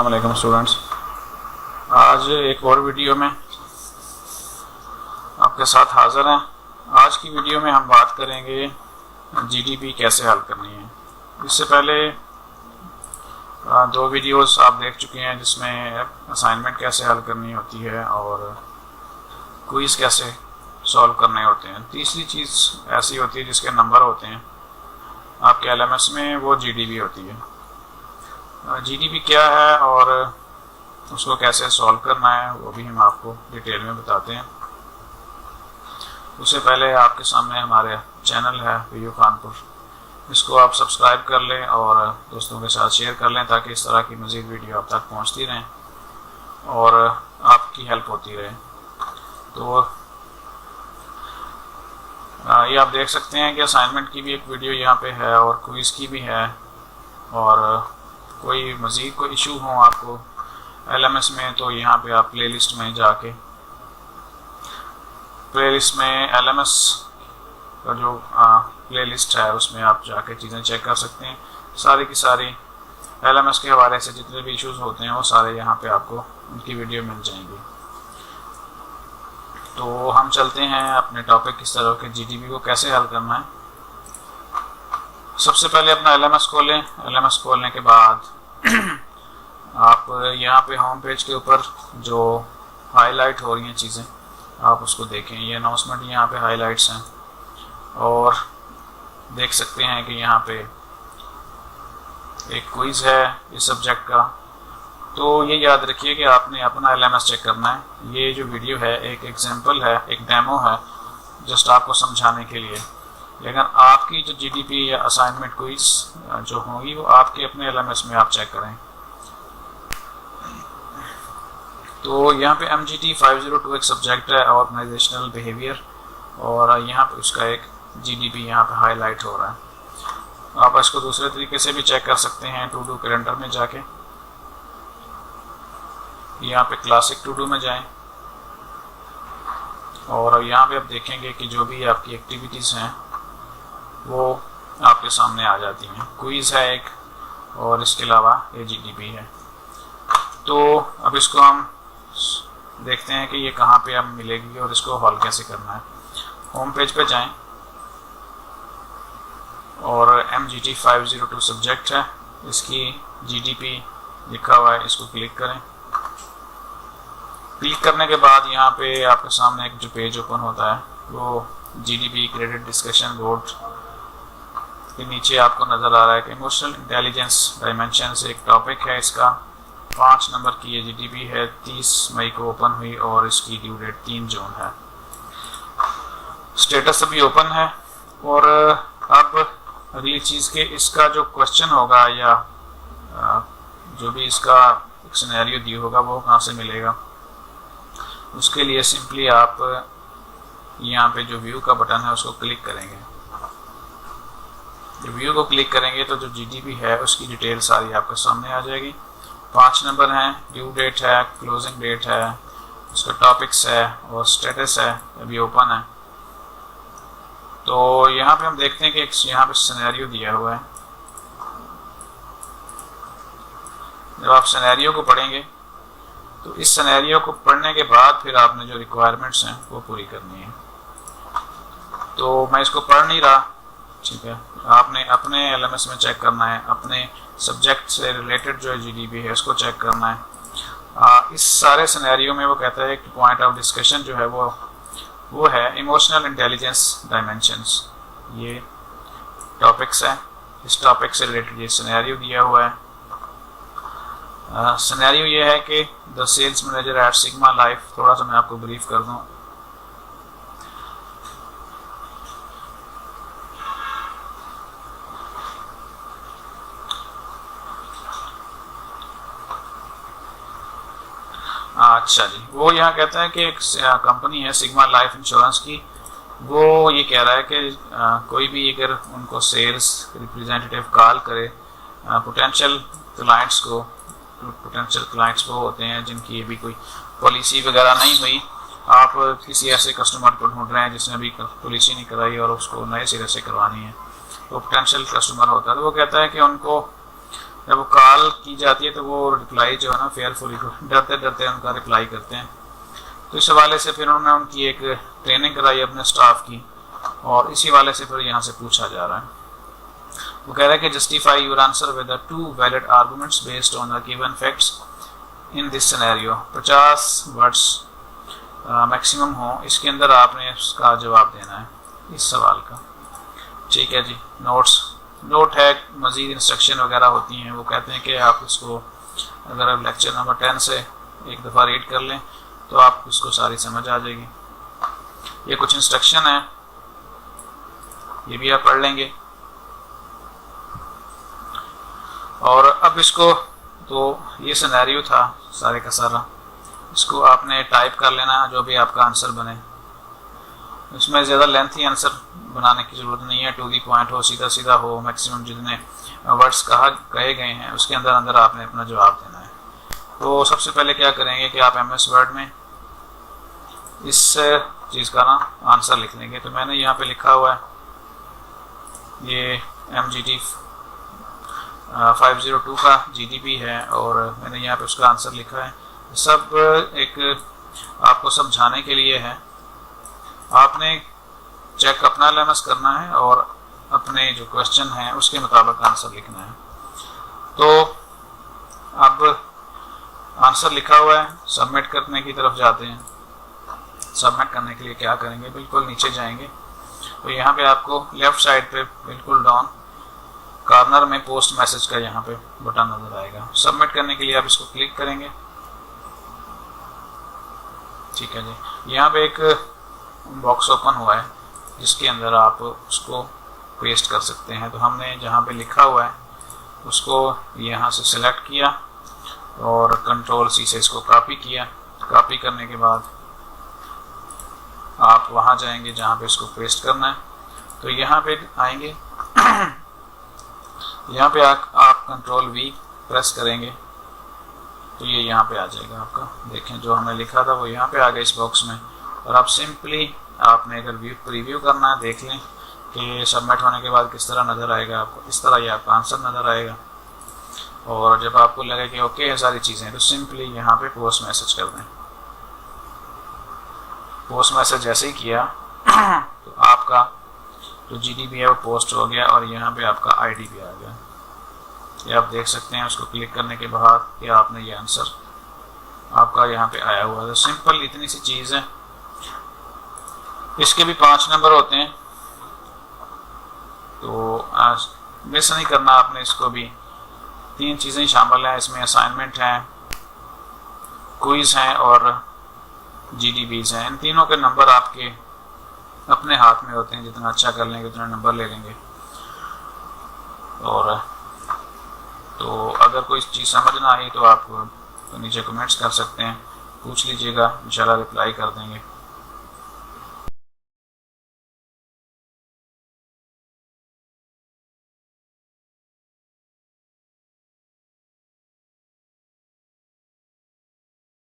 अस्सलाम वालेकुम स्टूडेंट्स। आज एक और वीडियो में आपके साथ हाज़िर हैं। आज की वीडियो में हम बात करेंगे जीडीपी कैसे हल करनी है। इससे पहले दो वीडियोस आप देख चुके हैं जिसमें असाइनमेंट कैसे हल करनी होती है और क्विज़ कैसे सॉल्व करने होते हैं। तीसरी चीज़ ऐसी होती है जिसके नंबर होते हैं आपके एलएमएस में, वो जीडीपी होती है। जीडीपी क्या है और उसको कैसे सॉल्व करना है वो भी हम आपको डिटेल में बताते हैं। उससे पहले आपके सामने हमारे चैनल है वीडियो कानपुर, इसको आप सब्सक्राइब कर लें और दोस्तों के साथ शेयर कर लें ताकि इस तरह की मज़ीद वीडियो आप तक पहुंचती रहें और आपकी हेल्प होती रहे। तो ये आप देख सकते हैं कि असाइनमेंट की भी एक वीडियो यहाँ पे है और क्विज़ की भी है। और कोई मज़ीद कोई इशू हो आपको एलएमएस में तो यहाँ पे आप प्लेलिस्ट में जाके प्लेलिस्ट में एलएमएस का जो प्लेलिस्ट है उसमें आप जाके चीज़ें चेक कर सकते हैं। सारी की सारी एलएमएस के हवाले से जितने भी इश्यूज होते हैं वो सारे यहाँ पे आपको उनकी वीडियो मिल जाएंगी। तो हम चलते हैं अपने टॉपिक किस तरह के जीडीपी को कैसे हल करना है। सबसे पहले अपना एलएमएस खोलें। एलएमएस खोलने के बाद आप यहाँ पे होम पेज के ऊपर जो हाईलाइट हो रही हैं चीज़ें आप उसको देखें। ये अनाउंसमेंट यहाँ पे हाईलाइट्स हैं और देख सकते हैं कि यहाँ पे एक क्विज़ है इस सब्जेक्ट का। तो ये याद रखिए कि आपने अपना एलएमएस चेक करना है। ये जो वीडियो है एक एग्जांपल है, एक डेमो है जस्ट आपको समझाने के लिए, लेकिन आपकी जो जीडीपी या असाइनमेंट क्विज जो होगी वो आपके अपने एलएमएस में आप चेक करें। तो यहाँ पे MGT 502 एक सब्जेक्ट है ऑर्गेनाइजेशनल बिहेवियर और यहाँ पे उसका एक जीडीपी यहाँ पे हाईलाइट हो रहा है। आप इसको दूसरे तरीके से भी चेक कर सकते हैं। टू डू कैलेंडर में जाके यहाँ पे क्लासिक टू डू में जाएं और यहाँ पे आप देखेंगे कि जो भी आपकी एक्टिविटीज़ हैं वो आपके सामने आ जाती हैं। क्विज़ है एक और इसके अलावा ये जीडीपी है। तो अब इसको हम देखते हैं कि ये कहाँ पे अब मिलेगी और इसको हल कैसे करना है। होम पेज पे जाएं और MGT 502 सब्जेक्ट है, इसकी जीडीपी लिखा हुआ है, इसको क्लिक करें। क्लिक करने के बाद यहाँ पे आपके सामने एक जो पेज ओपन होता है वो जीडीपी क्रेडिट डिस्कशन बोर्ड के नीचे आपको नज़र आ रहा है कि इमोशनल इंटेलिजेंस डायमेंशन से एक टॉपिक है। इसका 5 नंबर की ये जीडीपी है, 30 मई को ओपन हुई और इसकी ड्यू डेट 3 जून है। स्टेटस अभी ओपन है। और अब अगली चीज़ के इसका जो क्वेश्चन होगा या जो भी इसका सिनेरियो दी होगा वो कहाँ से मिलेगा, उसके लिए सिंपली आप यहाँ पे जो व्यू का बटन है उसको क्लिक करेंगे। जब व्यू को क्लिक करेंगे तो जो जीडीपी है उसकी डिटेल सारी आपके सामने आ जाएगी। 5 नंबर हैं, ड्यू डेट है, क्लोजिंग डेट है, उसका टॉपिक्स है और स्टेटस है, अभी ओपन है। तो यहाँ पे हम देखते हैं कि एक यहाँ पे सिनेरियो दिया हुआ है। जब आप सिनेरियो को पढ़ेंगे तो इस सिनेरियो को पढ़ने के बाद फिर आपने जो रिक्वायरमेंट्स हैं वो पूरी करनी है। तो मैं इसको पढ़ नहीं रहा, ठीक है। आपने अपने एलएमएस में चेक करना है, अपने सब्जेक्ट से रिलेटेड जो जीडीपी है उसको चेक करना है। इस सारे सिनेरियो में वो कहता है कि पॉइंट ऑफ डिस्कशन जो है वो है इमोशनल इंटेलिजेंस डायमेंशंस। ये टॉपिक्स है, इस टॉपिक से रिलेटेड ये सिनेरियो दिया हुआ है। सिनेरियो ये है कि the sales manager at sigma life, थोड़ा सा मैं आपको ब्रीफ कर दूं। अच्छा जी, वो यहाँ कहता है कि एक कंपनी है सिग्मा लाइफ इंश्योरेंस की, वो ये कह रहा है कि कोई भी अगर उनको सेल्स रिप्रेजेंटेटिव कॉल करे पोटेंशियल क्लाइंट्स वो होते हैं जिनकी अभी कोई पॉलिसी वगैरह नहीं हुई। आप किसी ऐसे कस्टमर को ढूंढ रहे हैं जिसने अभी पॉलिसी नहीं कराई और उसको नए सिरे से करवानी है, तो पोटेंशियल कस्टमर होता है। तो वो कहता है कि उनको जब वो कॉल की जाती है तो वो रिप्लाई जो है ना फेयरफुली डरते डरते उनका रिप्लाई करते हैं। तो इस हवाले से फिर उन्होंने उनकी एक ट्रेनिंग कराई अपने स्टाफ की, और इसी वाले से फिर यहाँ से पूछा जा रहा है। वो कह रहा है कि justify your answer with 2 valid arguments based on the given facts in this scenario. 50 words maximum हो, इसके अंदर आपने उसका जवाब देना है इस सवाल का। ठीक है जी। नोट है, मज़ीद इंस्ट्रक्शन वगैरह होती हैं। वो कहते हैं कि आप इसको अगर लेक्चर नंबर 10 से एक दफ़ा रीड कर लें तो आपको इसको सारी समझ आ जाएगी। ये कुछ इंस्ट्रक्शन है, ये भी आप पढ़ लेंगे। और अब इसको, तो ये सिनेरियो था सारे का सारा, इसको आपने टाइप कर लेना जो भी आपका आंसर बने। इसमें ज़्यादा लेंथी आंसर बनाने की ज़रूरत नहीं है, टू दी पॉइंट हो, सीधा सीधा हो, मैक्सिमम जितने वर्ड्स कहे गए हैं उसके अंदर अंदर आपने अपना जवाब देना है। तो सबसे पहले क्या करेंगे कि आप MS वर्ड में इस चीज़ का ना आंसर लिख लेंगे। तो मैंने यहाँ पे लिखा हुआ है, ये MGT 502 का GDP है, और मैंने यहाँ पे उसका आंसर लिखा है। सब एक आपको समझाने के लिए है, आपने चेक अपना LMS करना है और अपने जो क्वेश्चन है उसके मुताबिक आंसर लिखना है। तो अब आंसर लिखा हुआ है, सबमिट करने की तरफ जाते हैं। सबमिट करने के लिए क्या करेंगे, बिल्कुल नीचे जाएंगे तो यहाँ पे आपको लेफ्ट साइड पे बिल्कुल डाउन कॉर्नर में पोस्ट मैसेज का यहाँ पे बटन नजर आएगा। सबमिट करने के लिए आप इसको क्लिक करेंगे। ठीक है जी। यहाँ पे एक बॉक्स ओपन हुआ है जिसके अंदर आप उसको पेस्ट कर सकते हैं। तो हमने जहाँ पे लिखा हुआ है उसको यहाँ से सिलेक्ट किया और Ctrl+C से इसको कॉपी किया। कॉपी करने के बाद आप वहाँ जाएंगे जहाँ पे इसको पेस्ट करना है। तो यहाँ पे आएंगे, यहाँ पे आप Ctrl+V प्रेस करेंगे तो ये यहाँ पे आ जाएगा आपका। देखें जो हमने लिखा था वो यहाँ पे आ गया इस बॉक्स में। और आप सिंपली आपने अगर प्रीव्यू करना है, देख लें कि सबमिट होने के बाद किस तरह नज़र आएगा आपको। इस तरह ये आपका आंसर नज़र आएगा। और जब आपको लगे कि ओके है सारी चीज़ें, तो सिंपली यहाँ पे पोस्ट मैसेज कर दें। पोस्ट मैसेज जैसे ही किया तो आपका जो GDP है वो पोस्ट हो गया और यहाँ पे आपका ID भी आ गया। ये आप देख सकते हैं उसको क्लिक करने के बाद कि आपने ये आंसर आपका यहाँ पे आया हुआ है। सिंपल इतनी सी चीज़ है। इसके भी 5 नंबर होते हैं, तो मिस नहीं करना आपने इसको भी। 3 चीज़ें शामिल हैं इसमें, असाइनमेंट हैं, क्विज हैं और GDPs हैं। इन तीनों के नंबर आपके अपने हाथ में होते हैं, जितना अच्छा कर लेंगे उतना नंबर ले लेंगे। और तो अगर कोई चीज़ समझ ना आई तो आप नीचे कमेंट्स कर सकते हैं, पूछ लीजिएगा, इंशाल्लाह रिप्लाई कर देंगे।